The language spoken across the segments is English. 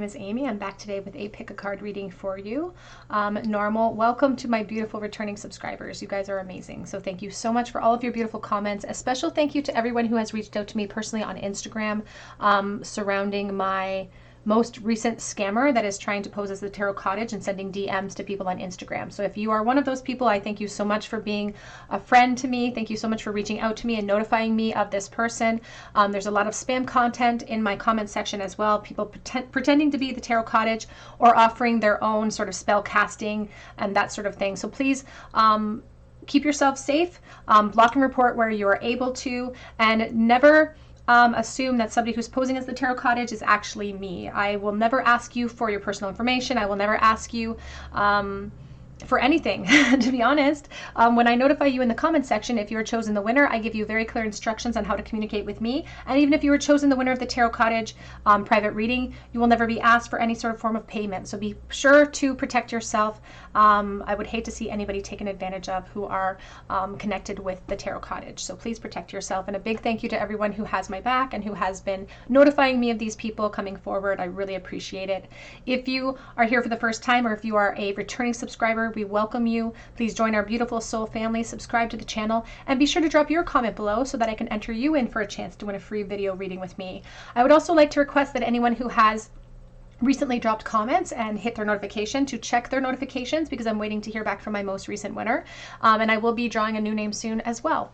name is Amy. I'm back today with a pick a card reading for you. Normal, welcome to my beautiful returning subscribers. You guys are amazing. So thank you so much for all of your beautiful comments. A special thank you to everyone who has reached out to me personally on Instagram surrounding my most recent scammer that is trying to pose as the Tarot Cottage and sending DMs to people on Instagram. So if you are one of those people, I thank you so much for being a friend to me. Thank you so much for reaching out to me and notifying me of this person. There's a lot of spam content in my comment section as well. People pretending to be the Tarot Cottage or offering their own sort of spell casting and that sort of thing. So please, keep yourself safe, block and report where you are able to, and never assume that somebody who's posing as the Tarot Cottage is actually me. I will never ask you for your personal information. I will never ask you for anything, to be honest. When I notify you in the comment section, if you're chosen the winner, I give you very clear instructions on how to communicate with me. And even if you were chosen the winner of the Tarot Cottage private reading, you will never be asked for any sort of form of payment. So be sure to protect yourself. I would hate to see anybody taken advantage of who are connected with the Tarot Cottage. So please protect yourself. And a big thank you to everyone who has my back and who has been notifying me of these people coming forward. I really appreciate it. If you are here for the first time, or if you are a returning subscriber, we welcome you. Please join our beautiful soul family, subscribe to the channel, and be sure to drop your comment below so that I can enter you in for a chance to win a free video reading with me. I would also like to request that anyone who has recently dropped comments and hit their notification to check their notifications, because I'm waiting to hear back from my most recent winner. And I will be drawing a new name soon as well.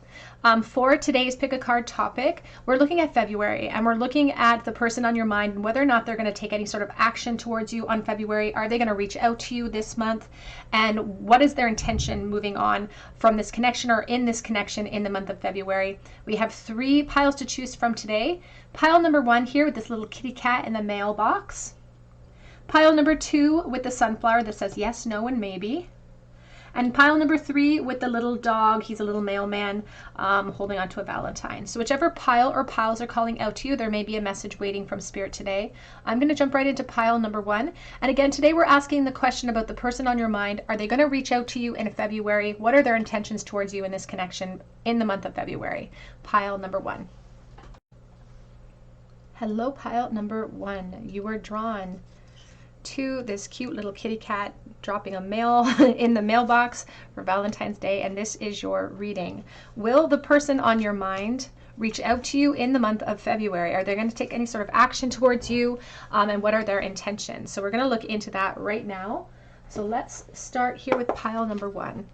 For today's pick a card topic, we're looking at February, and we're looking at the person on your mind and whether or not they're going to take any sort of action towards you on February. Are they going to reach out to you this month? And what is their intention moving on from this connection or in this connection in the month of February? We have 3 piles to choose from today. Pile number 1 here with this little kitty cat in the mailbox. Pile number 2 with the sunflower that says yes, no, and maybe. And pile number 3 with the little dog. He's a little mailman holding onto a Valentine. So whichever pile or piles are calling out to you, there may be a message waiting from Spirit today. I'm going to jump right into pile number 1. And again, today we're asking the question about the person on your mind. Are they going to reach out to you in February? What are their intentions towards you in this connection in the month of February? Pile number 1. Hello, pile number 1. You were drawn to this cute little kitty cat dropping a mail in the mailbox for Valentine's Day, and this is your reading. Will the person on your mind reach out to you in the month of February? Are they going to take any sort of action towards you, and what are their intentions? So we're going to look into that right now. So let's start here with pile number 1.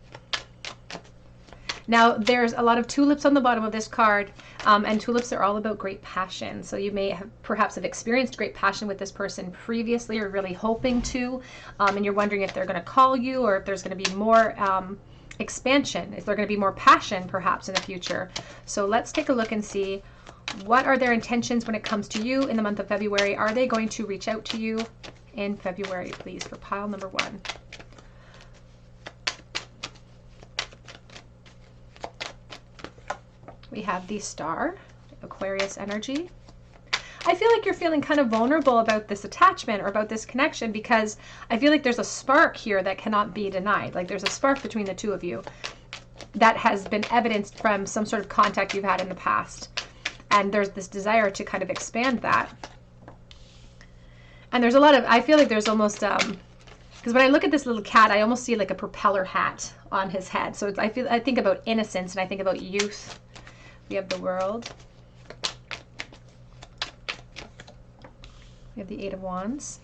Now, there's a lot of tulips on the bottom of this card, and tulips are all about great passion. So you may have perhaps have experienced great passion with this person previously, or really hoping to, and you're wondering if they're going to call you, or if there's going to be more expansion, if there's going to be more passion perhaps in the future. So let's take a look and see what are their intentions when it comes to you in the month of February. Are they going to reach out to you in February, please, for pile number 1? We have the Star, Aquarius energy. I feel like you're feeling kind of vulnerable about this attachment or about this connection, because I feel like there's a spark here that cannot be denied. Like there's a spark between the two of you that has been evidenced from some sort of contact you've had in the past. And there's this desire to kind of expand that. And there's a lot of, I feel like there's almost, because when I look at this little cat, I almost see like a propeller hat on his head. So it's, I think about innocence, and I think about youth. We have the World. We have the 8 of Wands.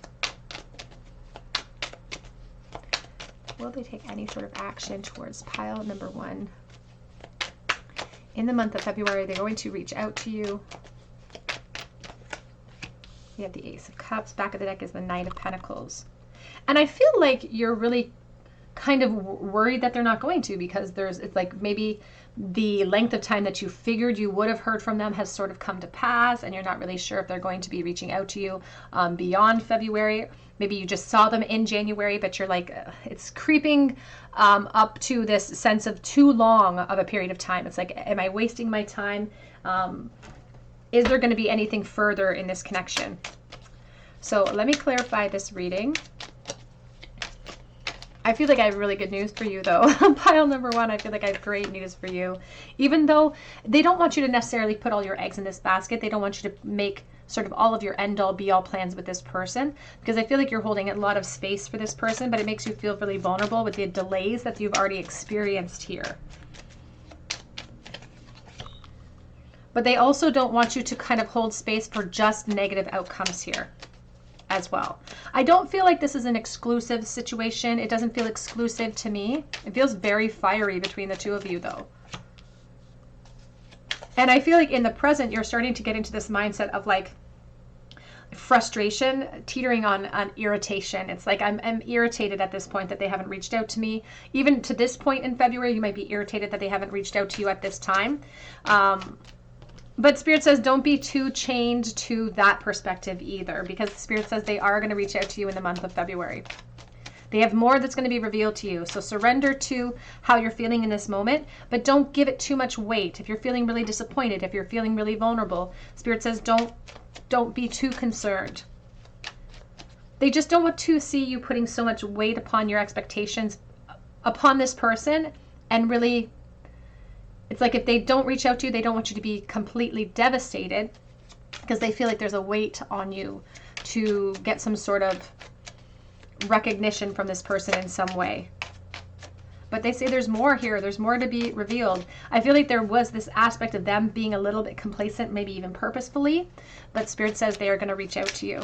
Will they take any sort of action towards pile number 1? In the month of February, they're going to reach out to you. We have the Ace of Cups. Back of the deck is the Knight of Pentacles. And I feel like you're really kind of worried that they're not going to, because it's like maybe the length of time that you figured you would have heard from them has sort of come to pass, and you're not really sure if they're going to be reaching out to you beyond February. Maybe you just saw them in January, but you're like, it's creeping up to this sense of too long of a period of time. It's like, am I wasting my time? Is there going to be anything further in this connection? So let me clarify this reading. I I feel like I have really good news for you though. Pile number one, I feel like I have great news for you. Even though they don't want you to necessarily put all your eggs in this basket, they don't want you to make sort of all of your end all be all plans with this person, because I feel like you're holding a lot of space for this person, but it makes you feel really vulnerable with the delays that you've already experienced here. But they also don't want you to kind of hold space for just negative outcomes here as well. I don't feel like this is an exclusive situation. It doesn't feel exclusive to me. It feels very fiery between the two of you though. And I feel like in the present, you're starting to get into this mindset of like frustration, teetering on irritation. It's like I'm irritated at this point that they haven't reached out to me. Even to this point in February, you might be irritated that they haven't reached out to you at this time. But Spirit says don't be too chained to that perspective either, because Spirit says they are going to reach out to you in the month of February. They have more that's going to be revealed to you. So surrender to how you're feeling in this moment, but don't give it too much weight. If you're feeling really disappointed, if you're feeling really vulnerable, Spirit says don't be too concerned. They just don't want to see you putting so much weight upon your expectations upon this person, and really, it's like if they don't reach out to you, they don't want you to be completely devastated, because they feel like there's a weight on you to get some sort of recognition from this person in some way. But they say there's more here. There's more to be revealed. I feel like there was this aspect of them being a little bit complacent, maybe even purposefully, but Spirit says they are going to reach out to you.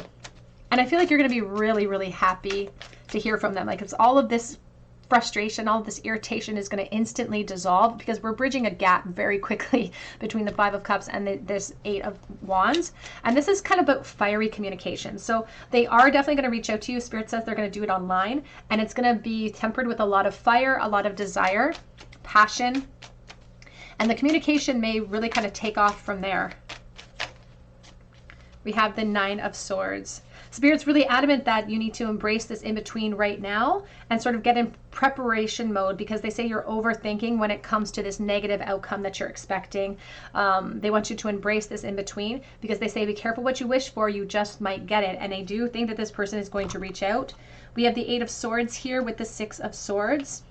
And I feel like you're going to be really, really happy to hear from them. Like it's all of this frustration, all of this irritation is going to instantly dissolve, because we're bridging a gap very quickly between the Five of Cups and this Eight of Wands. And this is kind of about fiery communication. So they are definitely going to reach out to you. Spirit says they're going to do it online, and it's going to be tempered with a lot of fire, a lot of desire, passion, and the communication may really kind of take off from there. We have the Nine of Swords. Spirit's really adamant that you need to embrace this in between right now and sort of get in preparation mode, because they say you're overthinking when it comes to this negative outcome that you're expecting. They want you to embrace this in between, because they say be careful what you wish for, you just might get it. And they do think that this person is going to reach out. We have the Eight of Swords here with the Six of Swords.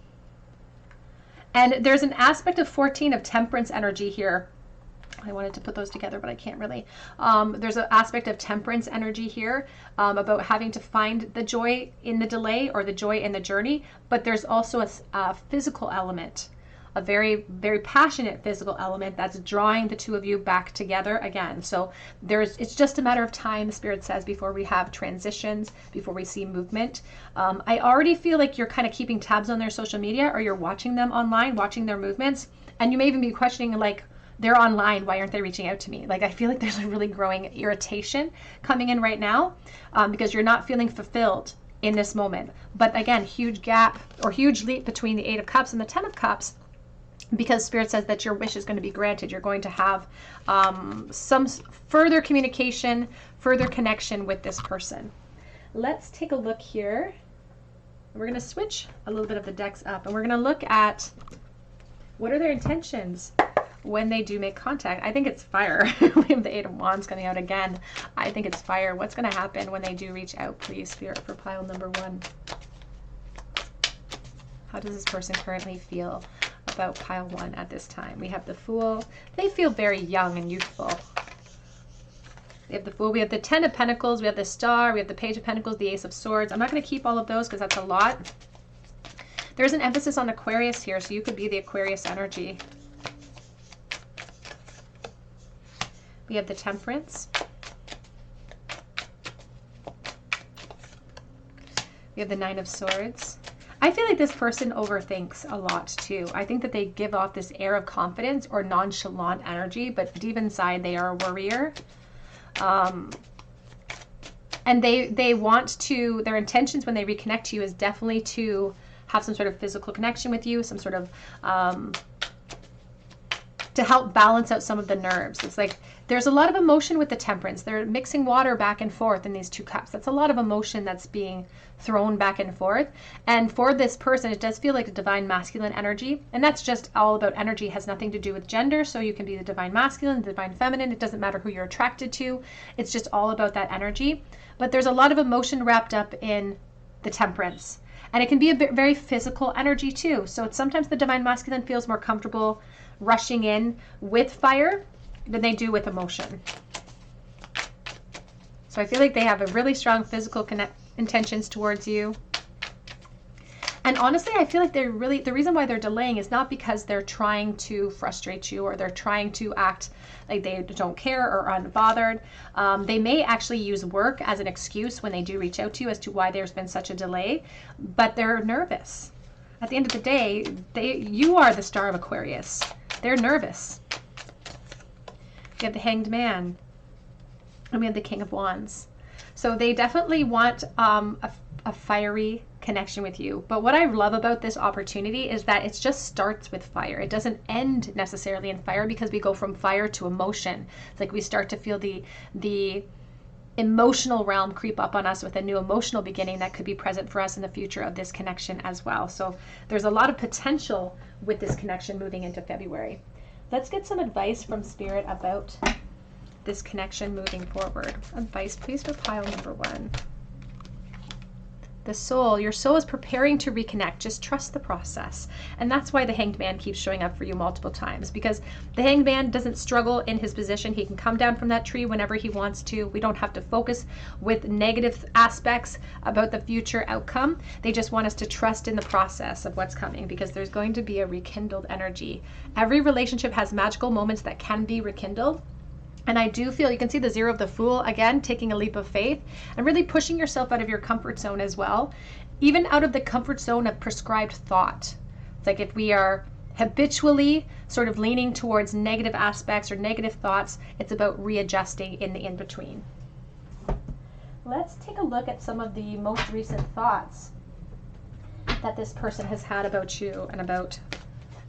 And there's an aspect of 14 of Temperance energy here. I wanted to put those together, but I can't really. There's an aspect of temperance energy here about having to find the joy in the delay or the joy in the journey. But there's also a physical element, a very, very passionate physical element that's drawing the two of you back together again. So it's just a matter of time, Spirit says, before we have transitions, before we see movement. I already feel like you're kind of keeping tabs on their social media, or you're watching them online, watching their movements. And you may even be questioning, like, they're online, why aren't they reaching out to me? Like, I feel like there's a really growing irritation coming in right now, because you're not feeling fulfilled in this moment. But again, huge gap or huge leap between the Eight of Cups and the Ten of Cups, because Spirit says that your wish is going to be granted. You're going to have some further communication, further connection with this person. Let's take a look here. We're going to switch a little bit of the decks up, and we're going to look at what are their intentions when they do make contact. I think it's fire. We have the Eight of Wands coming out again. I think it's fire. What's going to happen when they do reach out, please, Spirit, for pile number one? How does this person currently feel about pile one at this time? We have the Fool. They feel very young and youthful. We have the Fool. We have the Ten of Pentacles. We have the Star. We have the Page of Pentacles, the Ace of Swords. I'm not going to keep all of those because that's a lot. There's an emphasis on Aquarius here, so you could be the Aquarius energy. We have the Temperance. We have the Nine of Swords. I feel like this person overthinks a lot too. I think that they give off this air of confidence or nonchalant energy, but deep inside they are a worrier. And they want to, their intentions when they reconnect to you is definitely to have some sort of physical connection with you, some sort of, to help balance out some of the nerves. It's like there's a lot of emotion with the Temperance. They're mixing water back and forth in these two cups. That's a lot of emotion that's being thrown back and forth. And for this person, it does feel like a divine masculine energy. And that's just all about energy. It has nothing to do with gender. So you can be the divine masculine, the divine feminine. It doesn't matter who you're attracted to. It's just all about that energy. But there's a lot of emotion wrapped up in the Temperance. And it can be a very physical energy too. So it's sometimes the divine masculine feels more comfortable rushing in with fire than they do with emotion. So I feel like they have a really strong physical intentions towards you. And honestly, I feel like the reason why they're delaying is not because they're trying to frustrate you or they're trying to act like they don't care or are unbothered. They may actually use work as an excuse when they do reach out to you as to why there's been such a delay, but they're nervous. At the end of the day, you are the star of Aquarius. They're nervous. We have the Hanged Man, and we have the King of Wands. So they definitely want a fiery connection with you. But what I love about this opportunity is that it just starts with fire. It doesn't end necessarily in fire, because we go from fire to emotion. It's like we start to feel the emotional realm creep up on us with a new emotional beginning that could be present for us in the future of this connection as well. So there's a lot of potential with this connection moving into February. Let's get some advice from Spirit about this connection moving forward. Advice, please, for pile number 1. The soul, your soul is preparing to reconnect. Just trust the process. And that's why the Hanged Man keeps showing up for you multiple times, because the Hanged Man doesn't struggle in his position. He can come down from that tree whenever he wants to. We don't have to focus with negative aspects about the future outcome. They just want us to trust in the process of what's coming, because there's going to be a rekindled energy. Every relationship has magical moments that can be rekindled. And I do feel, you can see the 0 of the Fool, again, taking a leap of faith and really pushing yourself out of your comfort zone as well, even out of the comfort zone of prescribed thought. It's like if we are habitually sort of leaning towards negative aspects or negative thoughts, it's about readjusting in the in-between. Let's take a look at some of the most recent thoughts that this person has had about you and about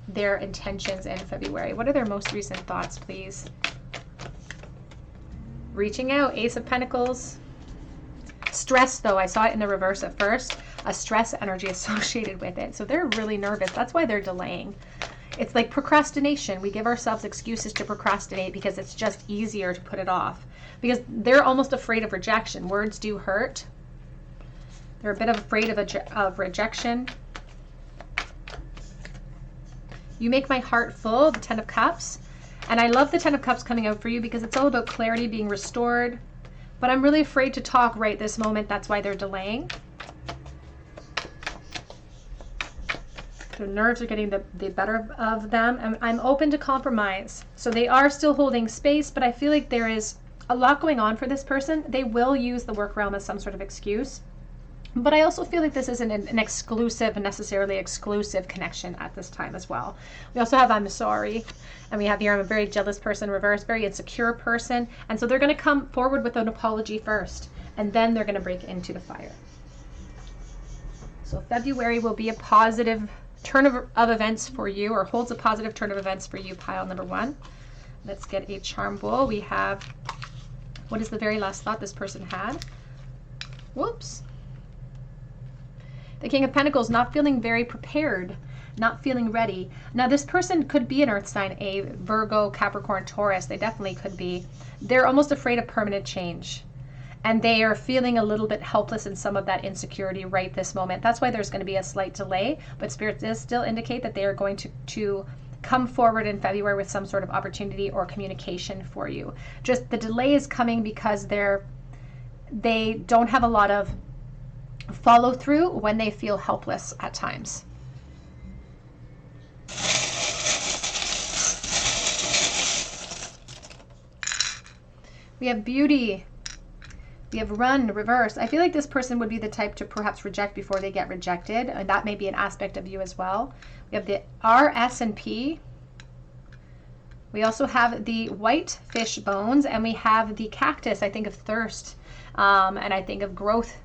their intentions in February. What are their most recent thoughts, please? Reaching out, Ace of Pentacles. Stress, though, I saw it in the reverse at first, a stress energy associated with it. So they're really nervous. That's why they're delaying. It's like procrastination. We give ourselves excuses to procrastinate because it's just easier to put it off, because they're almost afraid of rejection. Words do hurt. They're a bit afraid of rejection. You make my heart full, the 10 of Cups. And I love the 10 of Cups coming out for you because it's all about clarity being restored. But I'm really afraid to talk right this moment. That's why they're delaying. The nerves are getting the better of them. And I'm open to compromise. So they are still holding space, but I feel like there is a lot going on for this person. They will use the work realm as some sort of excuse. But I also feel like this isn't an exclusive, necessarily exclusive connection at this time as well. We also have I'm sorry. And we have here I'm a very jealous person, reverse, very insecure person. And so they're going to come forward with an apology first. And then they're going to break into the fire. So February will be a positive turn of events for you, or holds a positive turn of events for you, pile number 1. Let's get a charm bowl. We have, what is the very last thought this person had? Whoops. The King of Pentacles, not feeling very prepared, not feeling ready. Now, this person could be an earth sign, a Virgo, Capricorn, Taurus. They definitely could be. They're almost afraid of permanent change. And they are feeling a little bit helpless in some of that insecurity right this moment. That's why there's going to be a slight delay. But Spirit does still indicate that they are going to come forward in February with some sort of opportunity or communication for you. Just the delay is coming because they don't have a lot of follow through when they feel helpless at times. We have Beauty. We have Run, reverse. I feel like this person would be the type to perhaps reject before they get rejected. And that may be an aspect of you as well. We have the R, S, and P. We also have the white fish bones, and we have the cactus. I think of thirst, and I think of growth,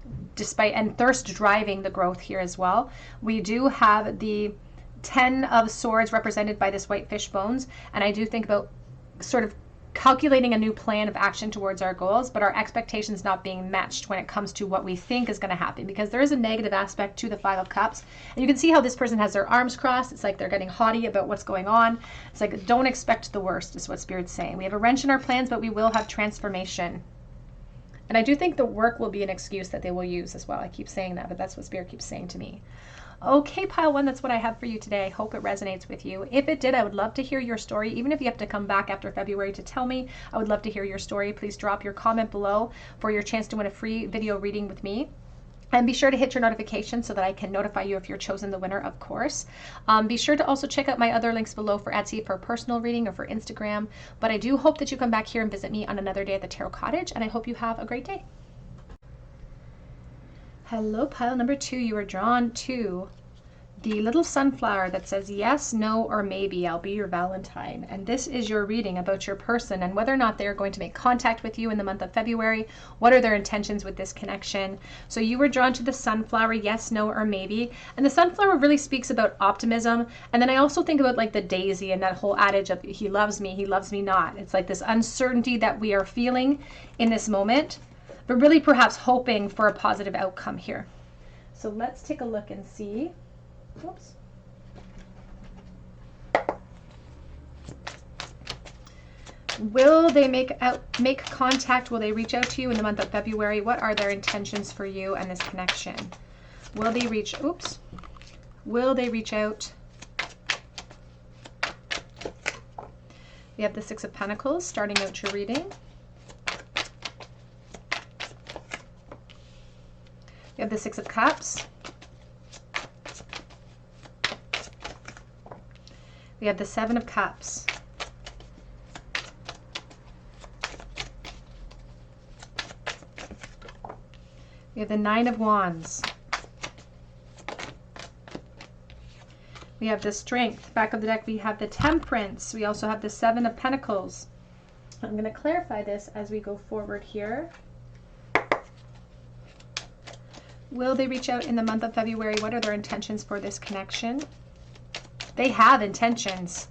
and thirst driving the growth here as well. We do have the 10 of Swords represented by this white fish bones, and I do think about sort of calculating a new plan of action towards our goals, but our expectations not being matched when it comes to what we think is going to happen, because there is a negative aspect to the 5 of Cups. And you can see how this person has their arms crossed. It's like they're getting haughty about what's going on. It's like, don't expect the worst is what Spirit's saying. We have a wrench in our plans, but we will have transformation. And I do think the work will be an excuse that they will use as well. I keep saying that, but that's what Spirit keeps saying to me. Okay, pile one, that's what I have for you today. I hope it resonates with you. If it did, I would love to hear your story. Even if you have to come back after February to tell me, I would love to hear your story. Please drop your comment below for your chance to win a free video reading with me. And be sure to hit your notification so that I can notify you if you're chosen the winner, of course. Be sure to also check out my other links below for Etsy for personal reading or for Instagram. But I do hope that you come back here and visit me on another day at the Tarot Cottage, and I hope you have a great day. Hello, pile number 2. You are drawn to the little sunflower that says yes, no, or maybe I'll be your Valentine. And this is your reading about your person and whether or not they're going to make contact with you in the month of February. What are their intentions with this connection? So you were drawn to the sunflower, yes, no, or maybe. And the sunflower really speaks about optimism. And then I also think about like the daisy and that whole adage of he loves me not. It's like this uncertainty that we are feeling in this moment, but really perhaps hoping for a positive outcome here. So let's take a look and see. Oops. Will they make contact? Will they reach out to you in the month of February? What are their intentions for you and this connection? Will they reach, oops. Will they reach out? We have the Six of Pentacles starting out your reading. We have the Six of Cups. We have the Seven of Cups. We have the Nine of Wands. We have the Strength. Back of the deck, we have the Temperance. We also have the Seven of Pentacles. I'm going to clarify this as we go forward here. Will they reach out in the month of February? What are their intentions for this connection? They have intentions.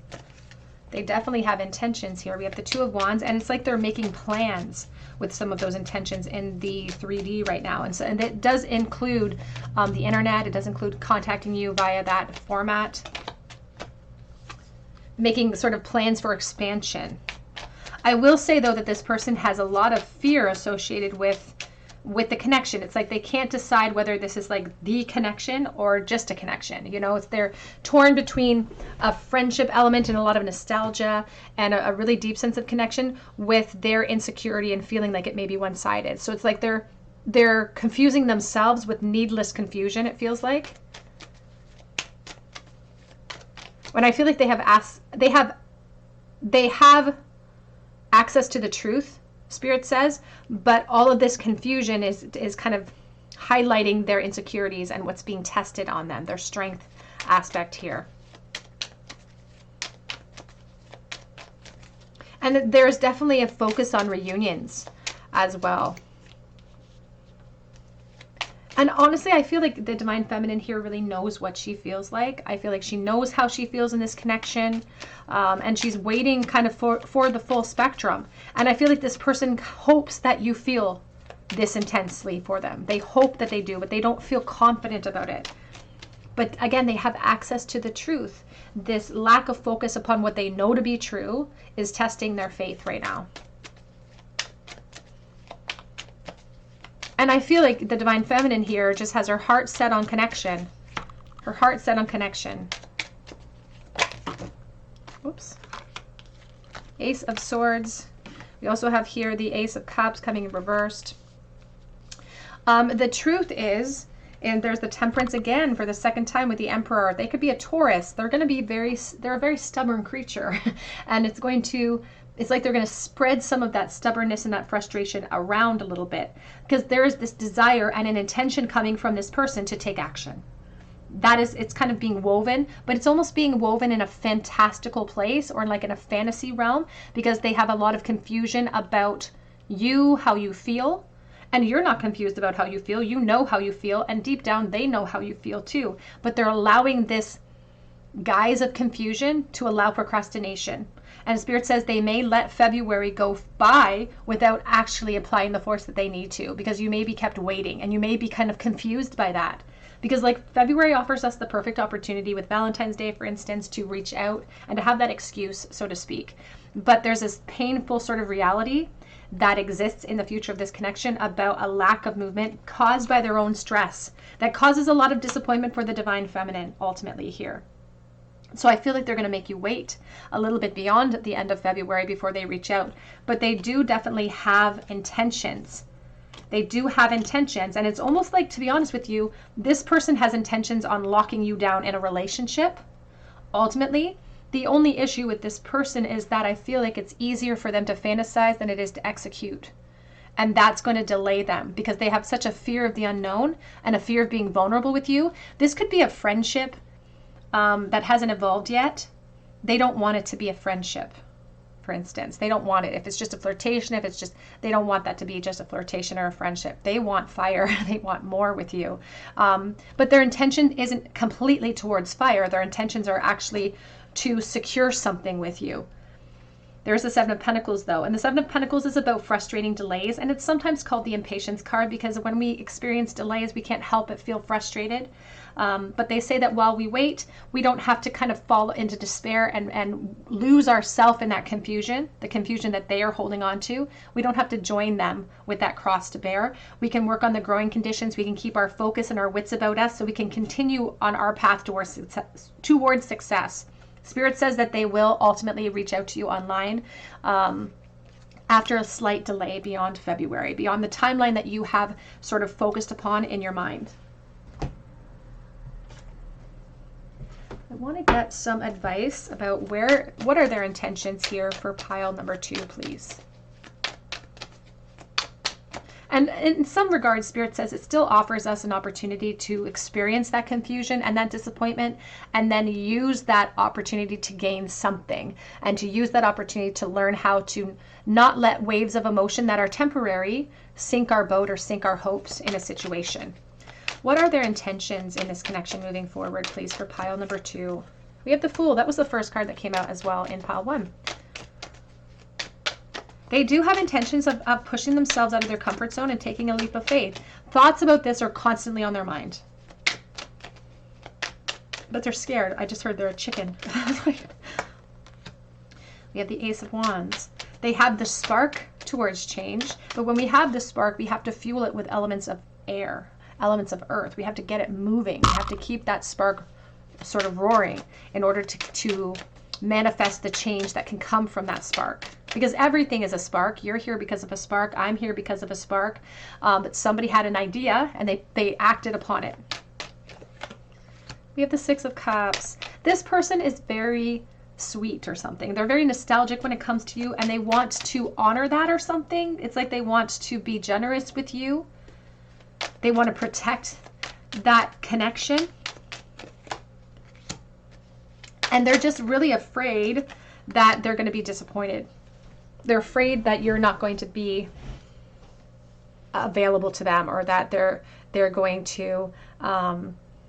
They definitely have intentions here. We have the Two of Wands, and it's like they're making plans with some of those intentions in the 3D right now. And it does include the internet. It does include contacting you via that format. Making sort of plans for expansion. I will say, though, that this person has a lot of fear associated with the connection. It's like they can't decide whether this is like the connection or just a connection. You know, they're torn between a friendship element and a lot of nostalgia and a really deep sense of connection with their insecurity and feeling like it may be one-sided. So it's like they're confusing themselves with needless confusion, it feels like. When I feel like they have access to the truth, Spirit says, but all of this confusion is kind of highlighting their insecurities and what's being tested on them, their strength aspect here. And there's definitely a focus on reunions as well. And honestly, I feel like the Divine Feminine here really knows what she feels like. I feel like she knows how she feels in this connection. And she's waiting kind of for the full spectrum. And I feel like this person hopes that you feel this intensely for them. They hope that they do, but they don't feel confident about it. But again, they have access to the truth. This lack of focus upon what they know to be true is testing their faith right now. And I feel like the Divine Feminine here just has her heart set on connection. Her heart set on connection. Oops. Ace of Swords. We also have here the Ace of Cups coming reversed. The truth is, and there's the Temperance again for the second time with the Emperor. They could be a Taurus. They're going to be they're a very stubborn creature. And it's like they're going to spread some of that stubbornness and that frustration around a little bit, because there is this desire and an intention coming from this person to take action. It's kind of being woven, but it's almost being woven in a fantastical place or like in a fantasy realm, because they have a lot of confusion about you, how you feel. And you're not confused about how you feel. You know how you feel. And deep down, they know how you feel too. But they're allowing this guise of confusion to allow procrastination. And Spirit says they may let February go by without actually applying the force that they need to, because you may be kept waiting and you may be kind of confused by that. Because like February offers us the perfect opportunity with Valentine's Day, for instance, to reach out and to have that excuse, so to speak. But there's this painful sort of reality that exists in the future of this connection about a lack of movement caused by their own stress that causes a lot of disappointment for the divine feminine ultimately here. So I feel like they're going to make you wait a little bit beyond the end of February before they reach out. But they do definitely have intentions. They do have intentions. And it's almost like, to be honest with you, this person has intentions on locking you down in a relationship. Ultimately, the only issue with this person is that I feel like it's easier for them to fantasize than it is to execute. And that's going to delay them because they have such a fear of the unknown and a fear of being vulnerable with you. This could be a friendship that hasn't evolved yet. They don't want it to be a friendship, for instance. They don't want it. If it's just a flirtation, if it's just, they don't want that to be just a flirtation or a friendship. They want fire. They want more with you. But their intention isn't completely towards fire. Their intentions are actually to secure something with you. There's the Seven of Pentacles though, and the Seven of Pentacles is about frustrating delays, and it's sometimes called the impatience card because when we experience delays, we can't help but feel frustrated. But they say that while we wait, we don't have to kind of fall into despair and lose ourselves in that confusion, the confusion that they are holding on to. We don't have to join them with that cross to bear. We can work on the growing conditions. We can keep our focus and our wits about us so we can continue on our path towards success. Spirit says that they will ultimately reach out to you online after a slight delay beyond February, beyond the timeline that you have sort of focused upon in your mind. I want to get some advice about what are their intentions here for pile number 2, please. And in some regards, Spirit says it still offers us an opportunity to experience that confusion and that disappointment, and then use that opportunity to gain something, and to use that opportunity to learn how to not let waves of emotion that are temporary sink our boat or sink our hopes in a situation. What are their intentions in this connection moving forward, please, for pile number 2? We have the Fool. That was the first card that came out as well in pile 1. They do have intentions of pushing themselves out of their comfort zone and taking a leap of faith. Thoughts about this are constantly on their mind. But they're scared. I just heard they're a chicken. We have the Ace of Wands. They have the spark towards change, but when we have the spark, we have to fuel it with elements of air, elements of earth. We have to get it moving. We have to keep that spark sort of roaring in order to manifest the change that can come from that spark. Because everything is a spark. You're here because of a spark. I'm here because of a spark. But somebody had an idea and they acted upon it. We have the Six of Cups. This person is very sweet or something. They're very nostalgic when it comes to you, and they want to honor that or something. It's like they want to be generous with you. They want to protect that connection. And they're just really afraid that they're going to be disappointed. They're afraid that you're not going to be available to them, or that they're going to,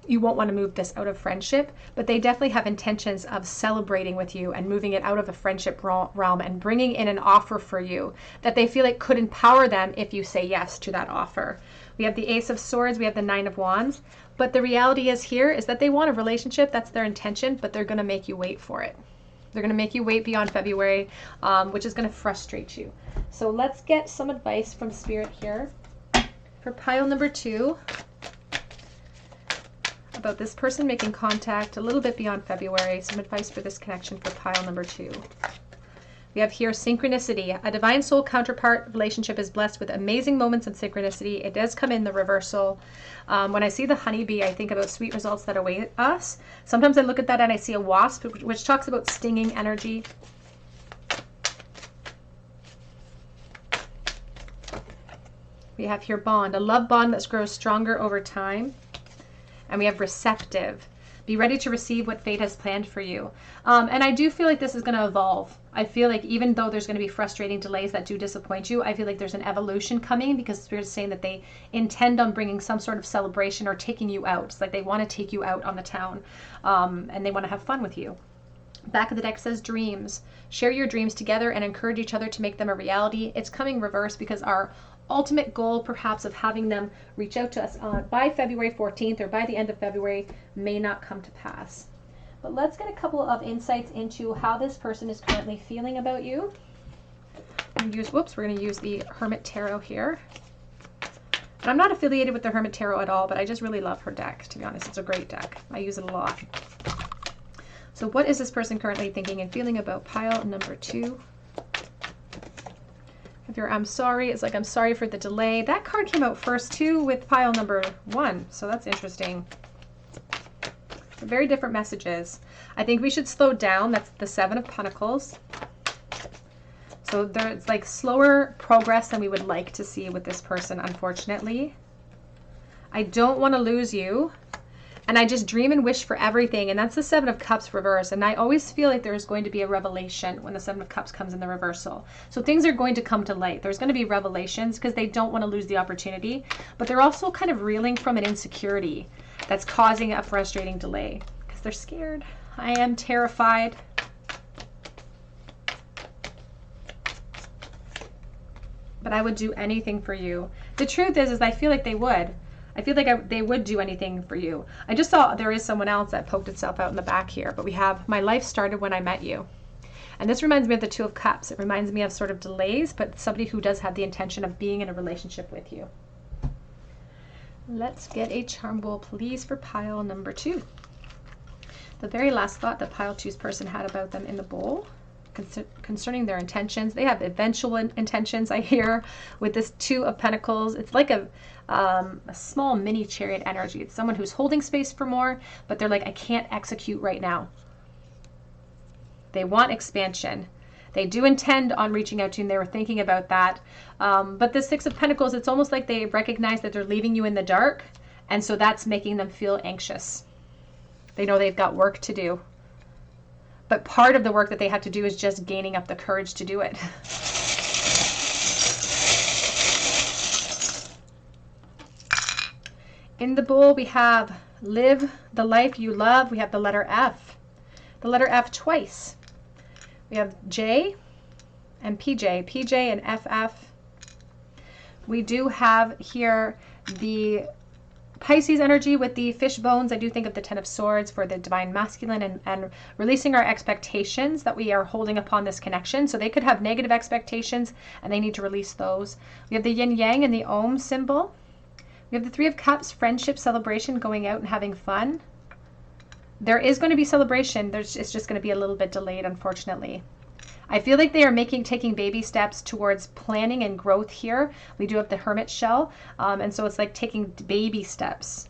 you won't want to move this out of friendship, but they definitely have intentions of celebrating with you and moving it out of the friendship realm and bringing in an offer for you that they feel like could empower them if you say yes to that offer. We have the Ace of Swords, we have the Nine of Wands, but the reality is here is that they want a relationship. That's their intention, but they're going to make you wait for it. They're going to make you wait beyond February, which is going to frustrate you. So let's get some advice from Spirit here for pile number 2 about this person making contact a little bit beyond February. Some advice for this connection for pile number 2. We have here synchronicity. A divine soul counterpart relationship is blessed with amazing moments of synchronicity. It does come in the reversal. When I see the honeybee, I think about sweet results that await us. Sometimes I look at that and I see a wasp, which talks about stinging energy. We have here bond, a love bond that grows stronger over time. And we have receptive. Be ready to receive what fate has planned for you. And I do feel like this is going to evolve. I feel like even though there's going to be frustrating delays that do disappoint you, I feel like there's an evolution coming, because Spirit is saying that they intend on bringing some sort of celebration or taking you out. It's like they want to take you out on the town, and they want to have fun with you. Back of the deck says dreams. Share your dreams together and encourage each other to make them a reality. It's coming reverse because our ultimate goal perhaps of having them reach out to us by February 14th or by the end of February may not come to pass. But let's get a couple of insights into how this person is currently feeling about you. going to use, whoops, we're going to use the Hermit Tarot here. And I'm not affiliated with the Hermit Tarot at all, but I just really love her deck, to be honest. It's a great deck. I use it a lot. So what is this person currently thinking and feeling about pile number 2? If you're I'm sorry, it's like I'm sorry for the delay. That card came out first too with pile number 1, so that's interesting. Very different messages. I think we should slow down. That's the 7 of Pentacles. So there's like slower progress than we would like to see with this person, unfortunately. I don't want to lose you. And I just dream and wish for everything. And that's the 7 of Cups reverse. And I always feel like there's going to be a revelation when the 7 of Cups comes in the reversal. So things are going to come to light. There's going to be revelations because they don't want to lose the opportunity. But they're also kind of reeling from an insecurity that's causing a frustrating delay because they're scared. I am terrified. But I would do anything for you. The truth is I feel like they would. I feel like they would do anything for you. I just saw there is someone else that poked itself out in the back here, but we have my life started when I met you. And this reminds me of the 2 of Cups. It reminds me of sort of delays, but somebody who does have the intention of being in a relationship with you. Let's get a charm bowl, please, for pile number 2. The very last thought that pile 2's person had about them in the bowl concerning their intentions. They have eventual intentions, I hear, with this 2 of Pentacles. It's like a small mini chariot energy. It's someone who's holding space for more, but they're like, I can't execute right now. They want expansion. They do intend on reaching out to you, and they were thinking about that. But the 6 of Pentacles, it's almost like they recognize that they're leaving you in the dark, and so that's making them feel anxious. They know they've got work to do. But part of the work that they have to do is just gaining up the courage to do it. In the bowl, we have live the life you love. We have the letter F. The letter F twice. We have J and PJ. PJ and FF. We do have here the Pisces energy with the fish bones. I do think of the 10 of Swords for the divine masculine and releasing our expectations that we are holding upon this connection. So they could have negative expectations and they need to release those. We have the yin yang and the Om symbol. We have the 3 of Cups, friendship, celebration, going out and having fun. There is going to be celebration. It's just going to be a little bit delayed, unfortunately. I feel like they are taking baby steps towards planning and growth here. We do have the Hermit shell, and so it's like taking baby steps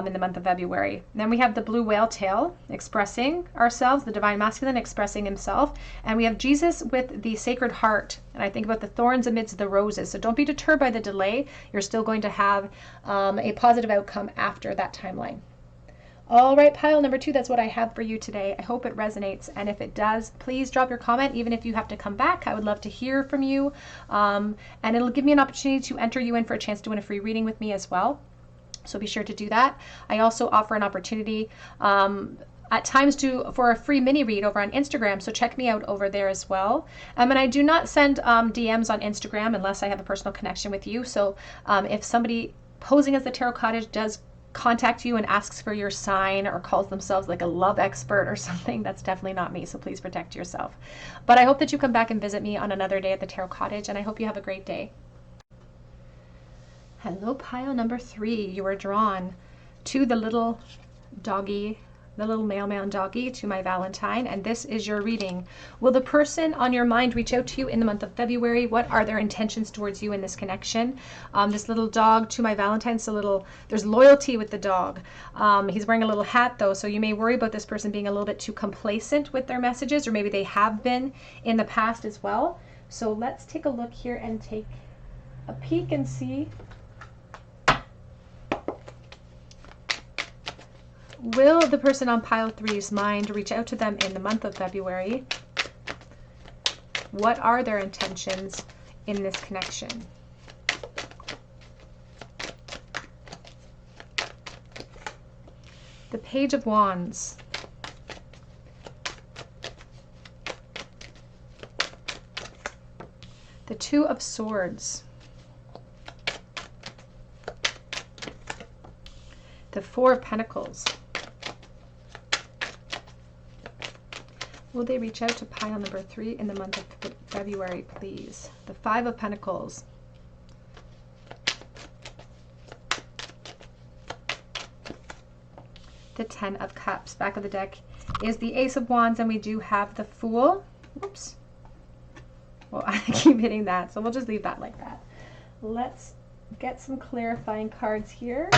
in the month of February. And then we have the blue whale tail, expressing ourselves, the divine masculine expressing himself. And we have Jesus with the Sacred Heart. And I think about the thorns amidst the roses. So don't be deterred by the delay. You're still going to have a positive outcome after that timeline. All right, pile number 2, that's what I have for you today. I hope it resonates. And if it does, please drop your comment, even if you have to come back. I would love to hear from you. And it'll give me an opportunity to enter you in for a chance to win a free reading with me as well. So be sure to do that. I also offer an opportunity at times for a free mini read over on Instagram. So check me out over there as well. And I do not send DMs on Instagram unless I have a personal connection with you. So if somebody posing as the Tarot Cottage does contact you and asks for your sign or calls themselves like a love expert or something, that's definitely not me. So please protect yourself. But I hope that you come back and visit me on another day at the Tarot Cottage, and I hope you have a great day. Hello, pile number 3. You are drawn to the little doggy, the little mailman doggy, to my Valentine, and this is your reading. Will the person on your mind reach out to you in the month of February? What are their intentions towards you in this connection? This little dog to my Valentine, there's loyalty with the dog. He's wearing a little hat though, so you may worry about this person being a little bit too complacent with their messages, or maybe they have been in the past as well. So let's take a look here and take a peek and see. Will the person on pile 3's mind reach out to them in the month of February? What are their intentions in this connection? The Page of Wands. The 2 of Swords. The 4 of Pentacles. Will they reach out to pile number 3 in the month of February, please? The 5 of Pentacles. The 10 of Cups. Back of the deck is the Ace of Wands, and we do have the Fool. Whoops. Well, I keep hitting that, so we'll just leave that like that. Let's get some clarifying cards here.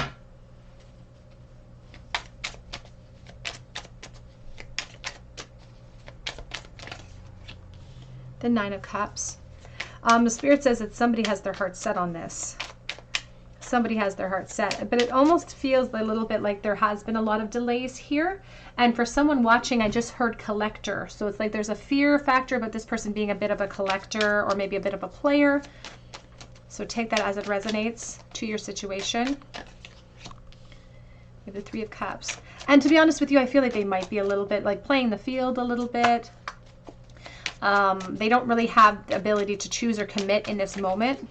The 9 of Cups. The Spirit says that somebody has their heart set on this. Somebody has their heart set, but it almost feels a little bit like there has been a lot of delays here. And for someone watching, I just heard collector. So it's like there's a fear factor about this person being a bit of a collector or maybe a bit of a player. So take that as it resonates to your situation. We have the 3 of Cups. And to be honest with you, I feel like they might be a little bit like playing the field a little bit. They don't really have the ability to choose or commit in this moment.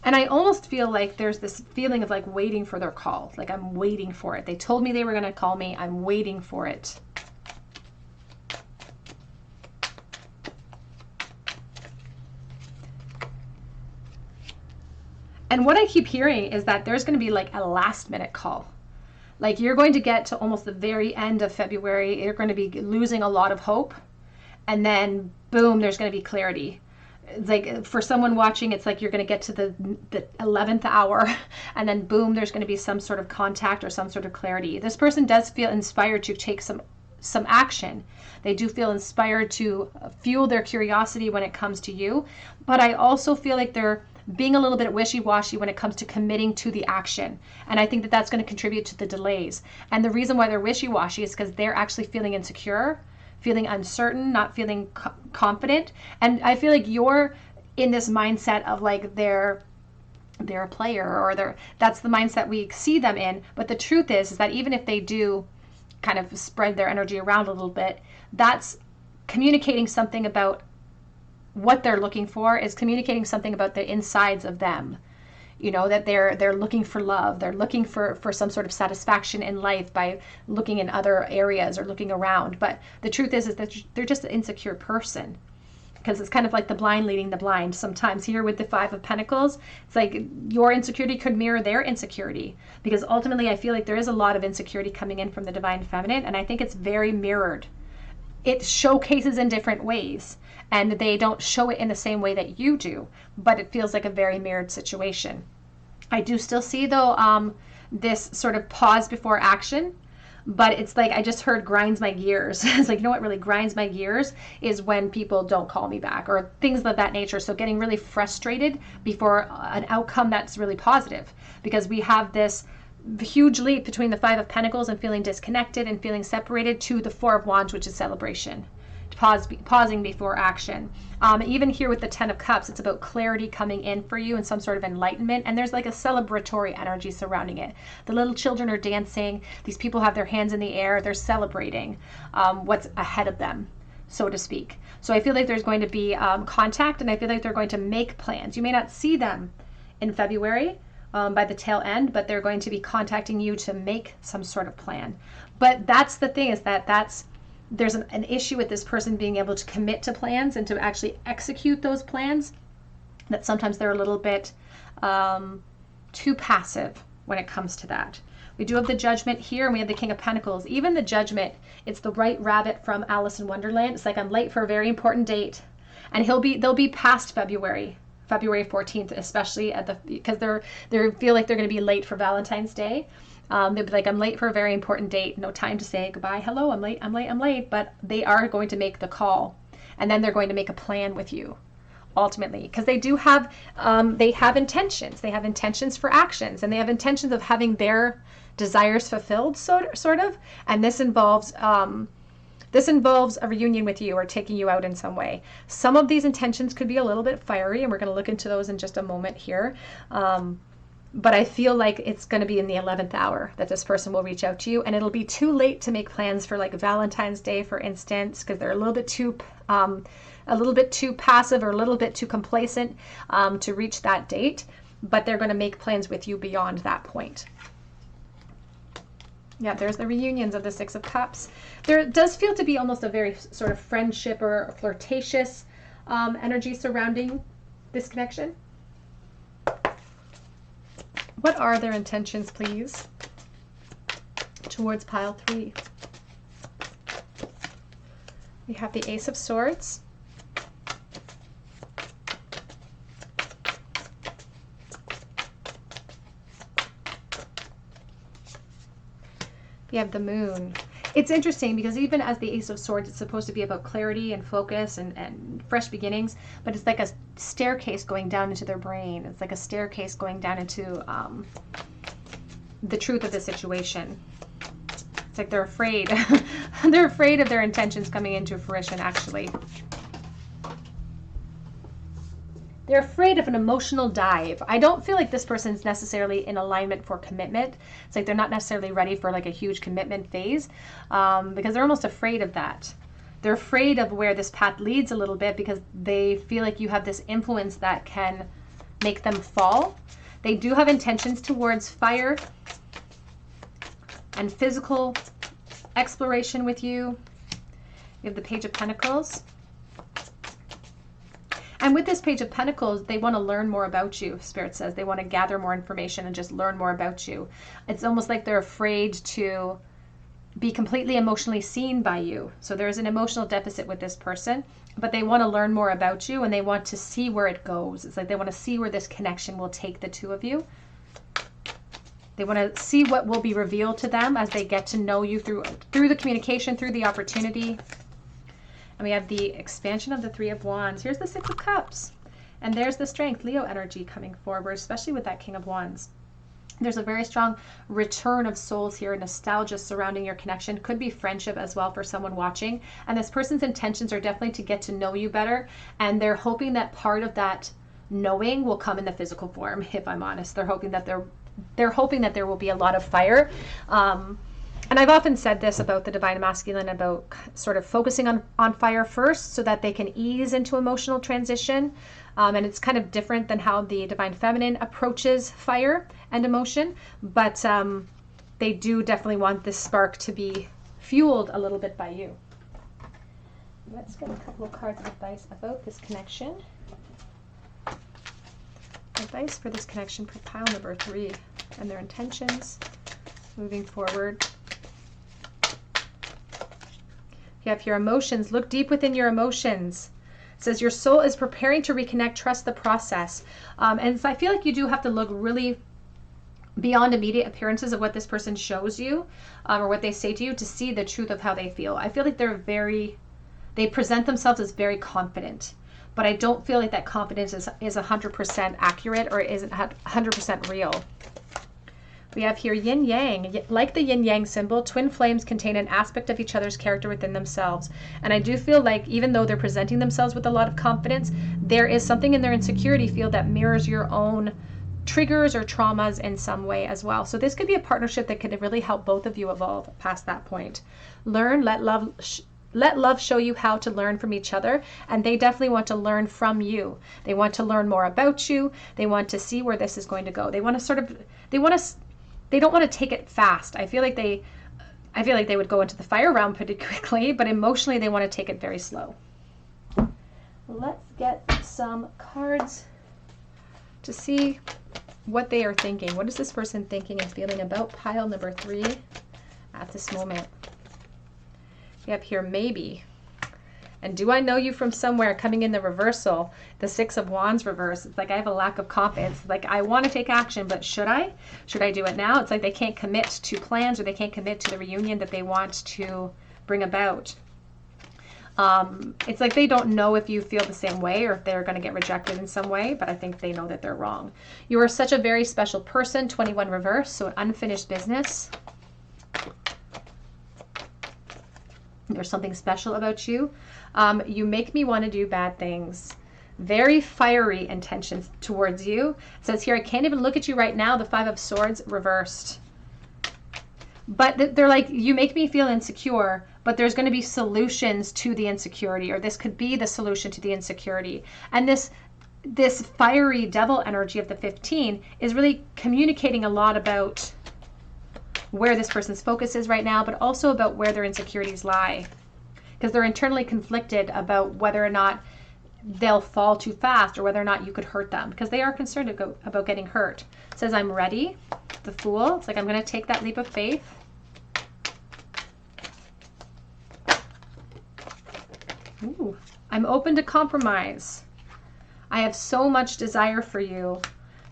And I almost feel like there's this feeling of like waiting for their call. Like I'm waiting for it. They told me they were going to call me. I'm waiting for it. And what I keep hearing is that there's going to be like a last minute call. Like you're going to get to almost the very end of February. You're going to be losing a lot of hope. And then boom, there's going to be clarity. It's like for someone watching, it's like you're going to get to the 11th hour and then boom, there's going to be some sort of contact or some sort of clarity. This person does feel inspired to take some action. They do feel inspired to fuel their curiosity when it comes to you. But I also feel like they're being a little bit wishy-washy when it comes to committing to the action. And I think that that's going to contribute to the delays. And the reason why they're wishy-washy is because they're actually feeling insecure, feeling uncertain, not feeling confident. And I feel like you're in this mindset of like they're a player or that's the mindset we see them in. But the truth is that even if they do kind of spread their energy around a little bit, that's communicating something about what they're looking for, is communicating something about the insides of them. You know, that they're looking for love. They're looking for some sort of satisfaction in life by looking in other areas or looking around. But the truth is that they're just an insecure person, because it's kind of like the blind leading the blind. Sometimes here with the 5 of Pentacles, it's like your insecurity could mirror their insecurity, because ultimately I feel like there is a lot of insecurity coming in from the Divine Feminine, and I think it's very mirrored. It showcases in different ways, and they don't show it in the same way that you do, but it feels like a very mirrored situation. I do still see, though, this sort of pause before action, but it's like I just heard grinds my gears. It's like, you know what really grinds my gears is when people don't call me back or things of that nature. So getting really frustrated before an outcome that's really positive, because we have this huge leap between the 5 of Pentacles and feeling disconnected and feeling separated to the 4 of Wands, which is celebration. Pausing before action. Even here with the 10 of Cups, it's about clarity coming in for you and some sort of enlightenment. And there's like a celebratory energy surrounding it. The little children are dancing. These people have their hands in the air. They're celebrating what's ahead of them, so to speak. So I feel like there's going to be contact, and I feel like they're going to make plans. You may not see them in February by the tail end, but they're going to be contacting you to make some sort of plan. But that's the thing, is that there's an issue with this person being able to commit to plans and to actually execute those plans, that sometimes they're a little bit too passive when it comes to that. We do have the Judgment here, and we have the King of Pentacles. Even the Judgment, it's the White Rabbit from Alice in Wonderland. It's like, I'm late for a very important date, and they'll be past February 14th, especially because they feel like they're going to be late for Valentine's Day. They'll be like, I'm late for a very important date. No time to say goodbye. Hello, I'm late. But they are going to make the call, and then they're going to make a plan with you, ultimately, because they do have intentions. They have intentions for actions, and they have intentions of having their desires fulfilled, sort of. And this involves a reunion with you or taking you out in some way. Some of these intentions could be a little bit fiery, and we're going to look into those in just a moment here. But I feel like it's going to be in the 11th hour that this person will reach out to you, and it'll be too late to make plans for like Valentine's Day, for instance, because they're a little bit too passive or a little bit too complacent to reach that date. but they're going to make plans with you beyond that point. Yeah, there's the reunions of the Six of Cups. There does feel to be almost a very sort of friendship or flirtatious energy surrounding this connection. What are their intentions, please, towards pile 3? We have the Ace of Swords. You have the Moon. It's interesting because even as the Ace of Swords, it's supposed to be about clarity and focus and fresh beginnings, but it's like a staircase going down into their brain. It's like a staircase going down into the truth of the situation. It's like they're afraid. They're afraid of their intentions coming into fruition, actually. They're afraid of an emotional dive. I don't feel like this person's necessarily in alignment for commitment. It's like they're not necessarily ready for like a huge commitment phase because they're almost afraid of that. They're afraid of where this path leads a little bit because they feel like you have this influence that can make them fall. They do have intentions towards fire and physical exploration with you. You have the Page of Pentacles. And with this Page of Pentacles, they want to learn more about you, Spirit says. They want to gather more information and just learn more about you. It's almost like they're afraid to be completely emotionally seen by you. So there's an emotional deficit with this person, but they want to learn more about you and they want to see where it goes. It's like they want to see where this connection will take the two of you. They want to see what will be revealed to them as they get to know you through the communication, through the opportunity. And we have the expansion of the Three of Wands. Here's the Six of Cups. And there's the strength, Leo energy coming forward, especially with that King of Wands. There's a very strong return of souls here, nostalgia surrounding your connection. Could be friendship as well for someone watching. And this person's intentions are definitely to get to know you better. And they're hoping that part of that knowing will come in the physical form, if I'm honest. They're hoping that there will be a lot of fire. And I've often said this about the Divine Masculine, about sort of focusing on fire first so that they can ease into emotional transition. And it's kind of different than how the Divine Feminine approaches fire and emotion. But they do definitely want this spark to be fueled a little bit by you. Let's get a couple of cards of advice about this connection. Advice for this connection for pile number 3 and their intentions moving forward. You have your emotions. Look deep within your emotions. It says your soul is preparing to reconnect. Trust the process. And so I feel like you do have to look really beyond immediate appearances of what this person shows you or what they say to you to see the truth of how they feel. I feel like they present themselves as very confident, but I don't feel like that confidence is 100% accurate or isn't 100% real. We have here yin yang. Like the yin yang symbol, twin flames contain an aspect of each other's character within themselves. And I do feel like even though they're presenting themselves with a lot of confidence, there is something in their insecurity field that mirrors your own triggers or traumas in some way as well. So this could be a partnership that could really help both of you evolve past that point. Learn, let love show you how to learn from each other, and they definitely want to learn from you. They want to learn more about you. They want to see where this is going to go. They don't want to take it fast. I feel like they would go into the fire round pretty quickly, but emotionally they want to take it very slow. Let's get some cards to see what they are thinking. What is this person thinking and feeling about pile number 3 at this moment? We have here maybe. And do I know you from somewhere coming in the reversal? The Six of Wands reverse. It's like I have a lack of confidence. Like I want to take action, but should I? Should I do it now? It's like they can't commit to plans or they can't commit to the reunion that they want to bring about. It's like they don't know if you feel the same way or if they're going to get rejected in some way, but I think they know that they're wrong. You are such a very special person, 21 reverse, so an unfinished business. There's something special about you. You make me want to do bad things. Very fiery intentions towards you. It says here, I can't even look at you right now. The Five of Swords reversed. But they're like, you make me feel insecure, but there's going to be solutions to the insecurity, or this could be the solution to the insecurity. And this this fiery devil energy of the 15 is really communicating a lot about where this person's focus is right now, but also about where their insecurities lie. Because they're internally conflicted about whether or not they'll fall too fast or whether or not you could hurt them, because they are concerned about getting hurt. It says, I'm ready. The Fool. It's like, I'm going to take that leap of faith. Ooh. I'm open to compromise. I have so much desire for you.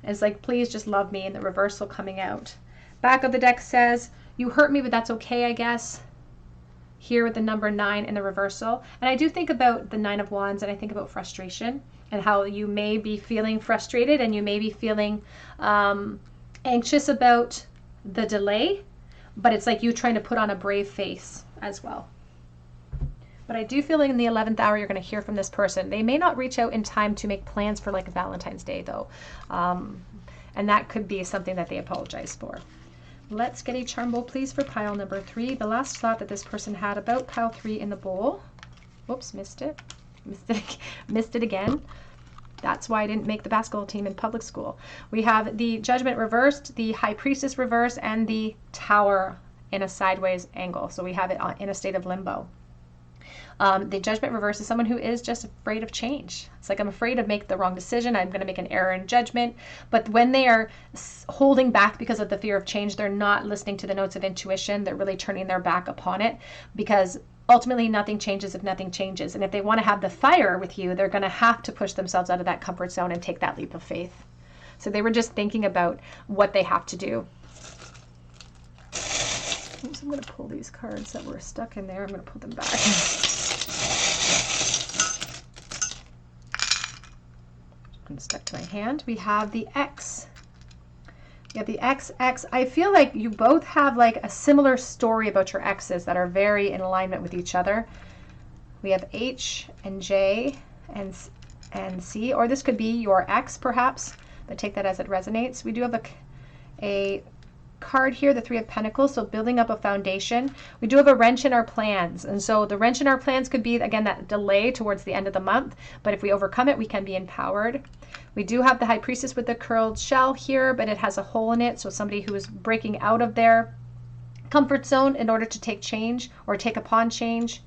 And it's like, please just love me. And the reversal coming out. Back of the deck says, you hurt me, but that's okay, I guess. Here with the number 9 in the reversal. And I do think about the 9 of Wands, and I think about frustration and how you may be feeling frustrated and you may be feeling anxious about the delay, but it's like you trying to put on a brave face as well. But I do feel like in the 11th hour, you're going to hear from this person. They may not reach out in time to make plans for like Valentine's Day though. And that could be something that they apologize for. Let's get a charm bowl, please, for pile number 3. The last thought that this person had about pile 3 in the bowl. Whoops, missed it. Missed it again. That's why I didn't make the basketball team in public school. We have the Judgment reversed, the High Priestess reversed, and the Tower in a sideways angle. So we have it in a state of limbo. The Judgment reverse is someone who is just afraid of change. It's like, I'm afraid to make the wrong decision. I'm going to make an error in judgment. But when they are holding back because of the fear of change, they're not listening to the notes of intuition. They're really turning their back upon it, because ultimately nothing changes if nothing changes. And if they want to have the fire with you, they're going to have to push themselves out of that comfort zone and take that leap of faith. So they were just thinking about what they have to do. Oops, I'm going to pull these cards that were stuck in there. I'm going to put them back. Stuck to my hand. We have the X. We have the XX. I feel like you both have like a similar story about your exes that are very in alignment with each other. We have H and J and C, or this could be your ex perhaps, but take that as it resonates. We do have a card here, the 3 of Pentacles, so building up a foundation. We do have a wrench in our plans, and so the wrench in our plans could be, again, that delay towards the end of the month, but if we overcome it, we can be empowered. We do have the High Priestess with the curled shell here, but it has a hole in it, so somebody who is breaking out of their comfort zone in order to take change or take upon change.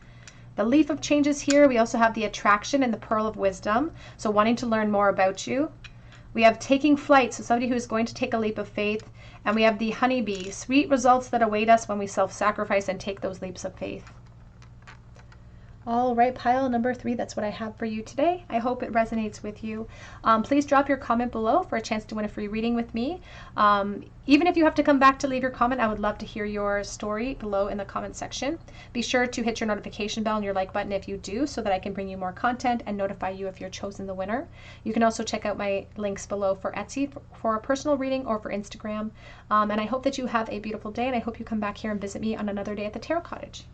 The Leaf of Change is here. We also have the Attraction and the Pearl of Wisdom, so wanting to learn more about you. We have Taking Flight, so somebody who is going to take a leap of faith. And we have the Honeybee, sweet results that await us when we self-sacrifice and take those leaps of faith. All right, pile number 3, that's what I have for you today. I hope it resonates with you. Please drop your comment below for a chance to win a free reading with me. Even if you have to come back to leave your comment, I would love to hear your story below in the comment section. Be sure to hit your notification bell and your like button if you do, so that I can bring you more content and notify you if you're chosen the winner. You can also check out my links below for Etsy for a personal reading or for Instagram. And I hope that you have a beautiful day, and I hope you come back here and visit me on another day at the Tarot Cottage.